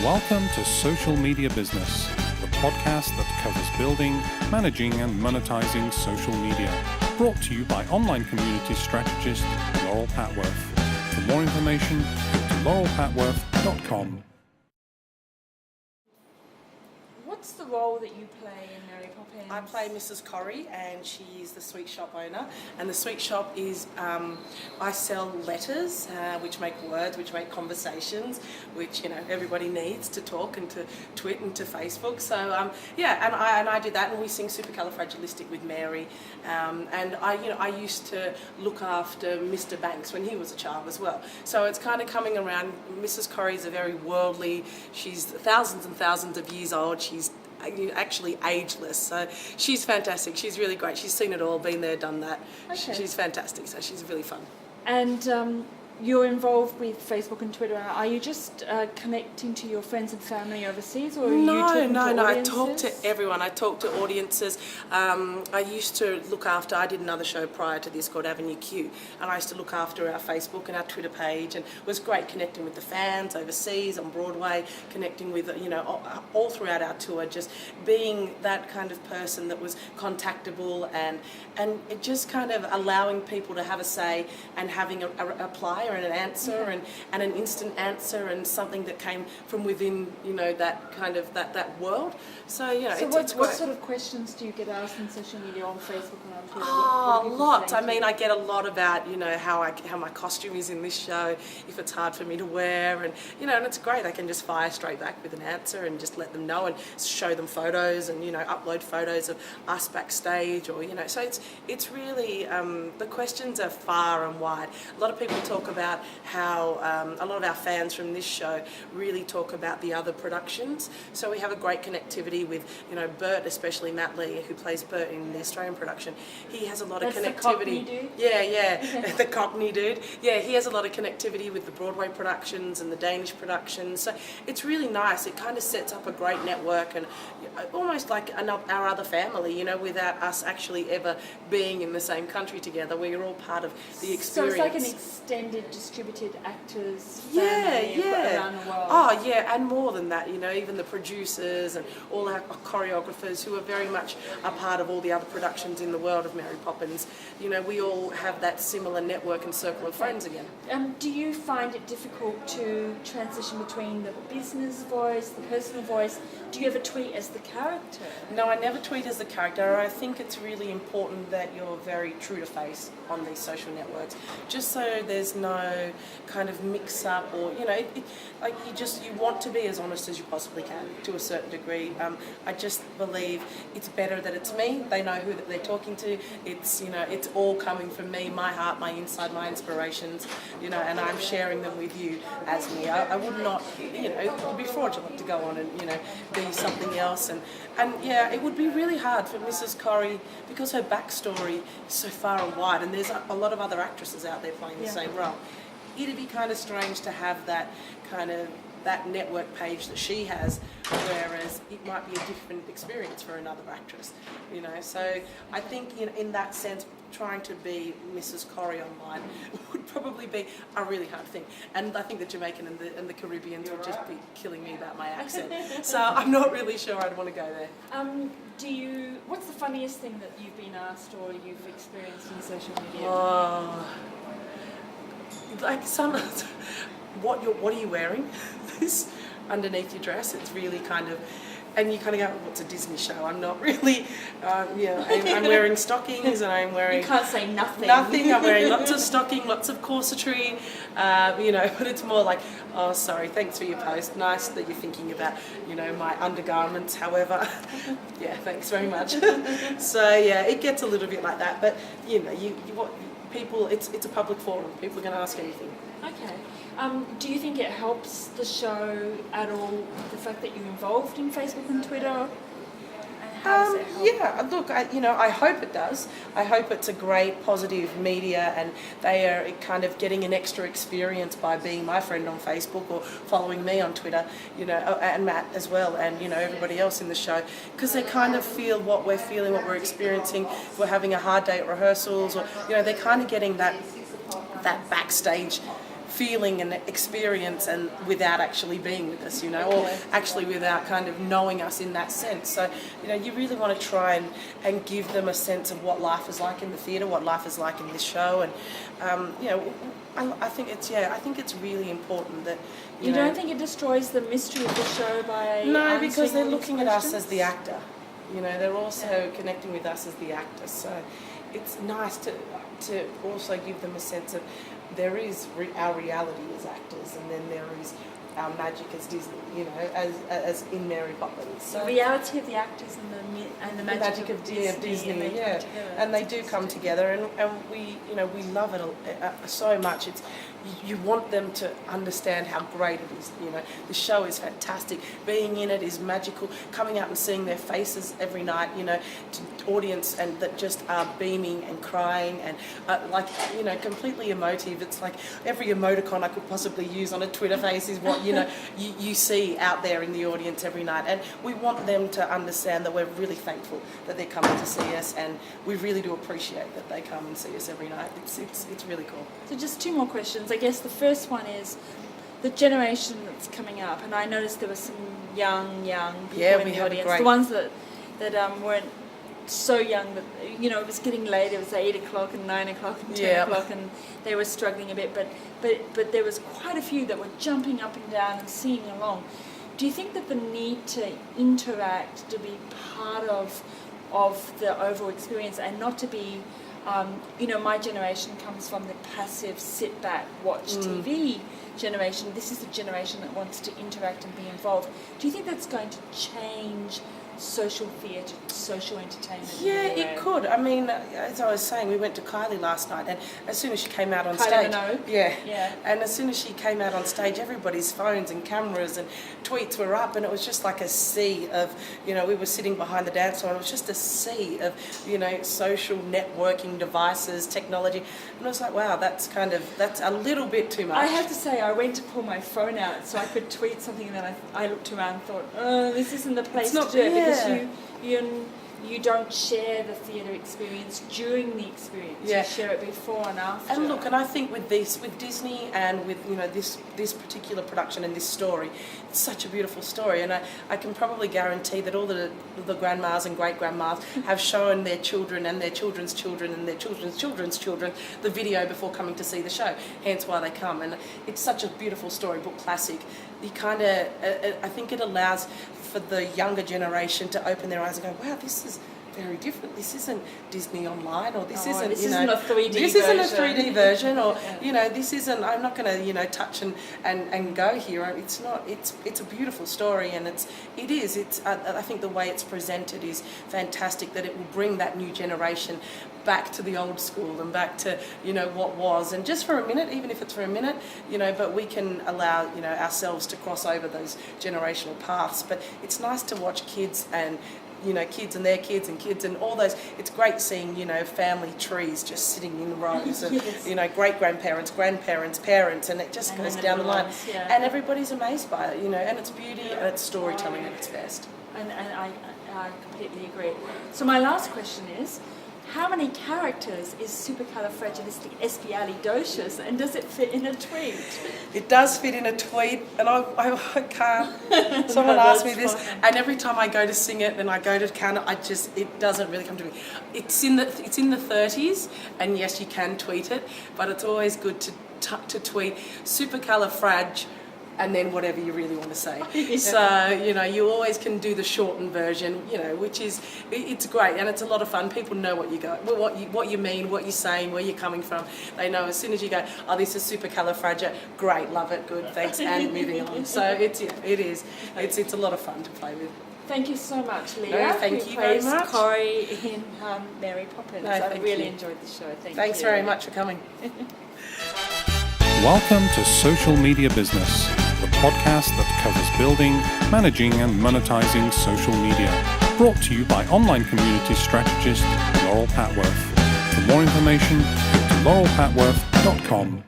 Welcome to Social Media Business, the podcast that covers building, managing and monetizing social media. Brought to you by online community strategist Laurel Patworth. For more information, go to laurelpatworth.com. What's the role that you play in Mary Poppins? I play Mrs. Corrie, and she's the sweet shop owner. And the sweet shop is, I sell letters, which make words, which make conversations, which everybody needs to talk and to twit and to Facebook. So and I do that, and we sing Supercalifragilistic with Mary. And I used to look after Mr. Banks when he was a child as well. So it's kind of coming around. Mrs. Corrie is a very worldly. She's thousands and thousands of years old. She's actually ageless, so she's fantastic. She's really great. She's seen it all, been there, done that. Okay. She's fantastic, so she's really fun. And you're involved with Facebook and Twitter. Are you just connecting to your friends and family overseas, or are you talking to audiences? I talk to everyone. I talk to audiences. I used to look after, I did another show prior to this called Avenue Q, and I used to look after our Facebook and our Twitter page, and it was great connecting with the fans overseas, on Broadway, connecting with, all throughout our tour, just being that kind of person that was contactable and it just kind of allowing people to have a say and having a reply and an answer and an instant answer and something that came from within, that kind of that world. So, it's what sort of questions do you get asked on social media, on Facebook and on Twitter? Lots. I mean, I get a lot about, how my costume is in this show, if it's hard for me to wear, and it's great. I can just fire straight back with an answer and just let them know and show them photos and, upload photos of us backstage or, so it's really, the questions are far and wide. A lot of people talk about how a lot of our fans from this show really talk about the other productions. So we have a great connectivity with, Bert, especially Matt Leah, who plays Bert in the Australian production. He has a lot of connectivity. The Cockney dude? Yeah, the Cockney dude. Yeah, he has a lot of connectivity with the Broadway productions and the Danish productions. So it's really nice. It kind of sets up a great network and almost like our other family, without us actually ever being in the same country together. We're all part of the experience. So it's like an extended distributed actors family around the world. Oh yeah, and more than that, even the producers and all our choreographers who are very much a part of all the other productions in the world of Mary Poppins. We all have that similar network and circle of friends again. Do you find it difficult to transition between the business voice, the personal voice? Do you ever tweet as the character? No, I never tweet as the character. I think it's really important that you're very true to face on these social networks, just so there's no kind of mix-up or, you want to be as honest as you possibly can to a certain degree. I just believe it's better that it's me. They know who they're talking to. It's, it's all coming from me, my heart, my inside, my inspirations, and I'm sharing them with you as me. I would not, it would be fraudulent to go on and, be something else. And yeah, it would be really hard for Mrs. Corrie because her backstory is so far and wide, and there's a lot of other actresses out there playing the same role. It'd be kind of strange to have that network page that she has, whereas it might be a different experience for another actress, So I think in that sense, trying to be Mrs. Corrie online would probably be a really hard thing. And I think the Jamaican and the Caribbeans would just be killing me about my accent. So I'm not really sure I'd want to go there. What's the funniest thing that you've been asked or you've experienced in social media? Like what are you wearing? This underneath your dress, it's really kind of, and you kind of go, what's a Disney show? I'm not really, I'm wearing stockings and I'm wearing... You can't say nothing. Nothing, I'm wearing lots of stocking, lots of corsetry, but it's more like, oh, sorry, thanks for your post. Nice that you're thinking about, my undergarments, however. Yeah, thanks very much. So, yeah, it gets a little bit like that, but, people, it's a public forum. People are going to ask anything. Okay. Do you think it helps the show at all, the fact that you're involved in Facebook and Twitter? And how does it help? Yeah, look, I hope it does. I hope it's a great, positive media and they are kind of getting an extra experience by being my friend on Facebook or following me on Twitter, and Matt as well, and, everybody else in the show, because they kind of feel what we're feeling, what we're experiencing. If we're having a hard day at rehearsals or, they're kind of getting that backstage feeling and experience, and without actually being with us, or actually without kind of knowing us in that sense. So, you really want to try and give them a sense of what life is like in the theatre, what life is like in this show, and I think it's really important that you don't think it destroys the mystery of the show by no, because they're answering all looking these at us questions? as the actor. They're also connecting with us as the actor. So it's nice to also give them a sense of there is our reality as actors, and then there is our magic as Disney, as in Mary Poppins. So the reality of the actors and the magic of Disney, and they do come together, and we love it so much. You want them to understand how great it is. The show is fantastic. Being in it is magical. Coming out and seeing their faces every night, to audience and that just are beaming and crying and completely emotive. It's like every emoticon I could possibly use on a Twitter face is what you see out there in the audience every night. And we want them to understand that we're really thankful that they're coming to see us, and we really do appreciate that they come and see us every night. It's really cool. So just two more questions. I guess the first one is the generation that's coming up, and I noticed there were some young people in the audience. The ones that weren't so young that it was getting late. It was 8 o'clock and 9 o'clock and 10 o'clock, and they were struggling a bit. But there was quite a few that were jumping up and down and singing along. Do you think that the need to interact, to be part of the overall experience, and not to be my generation comes from the passive sit back, watch TV generation. This is the generation that wants to interact and be involved. Do you think that's going to change social theatre, social entertainment? Yeah, it could. I mean, as I was saying, we went to Kylie last night, and as soon as she came out on stage, and as soon as she came out on stage, everybody's phones and cameras and tweets were up, and it was just like a sea of, we were sitting behind the dance floor, and it was just a sea of, social networking devices, technology, and I was like, wow, that's a little bit too much. I have to say, I went to pull my phone out so I could tweet something, and then I looked around and thought, this isn't the place to do it, because you don't share the theatre experience during the experience. You share it before and after. And look, and I think with Disney and with this particular production and this story, it's such a beautiful story, and I can probably guarantee that all the grandmas and great grandmas have shown their children and their children's children and their children's children's children the video before coming to see the show. Hence why they come, and it's such a beautiful storybook classic. You kind of, I think it allows for the younger generation to open their eyes and go, wow, this is very different. This isn't Disney Online, or this isn't, this isn't a 3D this version. isn't a 3D version, or this isn't. I'm not going to touch and go here. It's not. It's a beautiful story, and it is. I think the way it's presented is fantastic. That it will bring that new generation back to the old school and back to what was, and just for a minute, even if it's for a minute, but we can allow ourselves to cross over those generational paths. But it's nice to watch kids and kids and their kids and kids and all those. It's great seeing family trees just sitting in rows of great grandparents, grandparents, parents, and it just goes down the line. And everybody's amazed by it, and it's beauty and it's storytelling at its best. And I completely agree. So my last question is, how many characters is supercalifragilisticexpialidocious, and does it fit in a tweet? It does fit in a tweet, and I can't. Someone asked me this, and every time I go to sing it and I go to count it, it doesn't really come to me. It's in the 30s, and yes, you can tweet it, but it's always good to tweet supercalifrag, and then whatever you really want to say. So, you always can do the shortened version, which is, it's great, and it's a lot of fun. People know what you mean, what you're saying, where you're coming from. They know as soon as you go, oh, this is supercalifragia, great, love it, good, thanks, and moving on. So it is. It's a lot of fun to play with. Thank you so much, Leah. No, thank you very much. Corey in Mary Poppins. No, I really enjoyed the show. Thanks very much for coming. Welcome to Social Media Business, the podcast that covers building, managing and monetizing social media. Brought to you by online community strategist Laurel Patworth. For more information, go to laurelpatworth.com.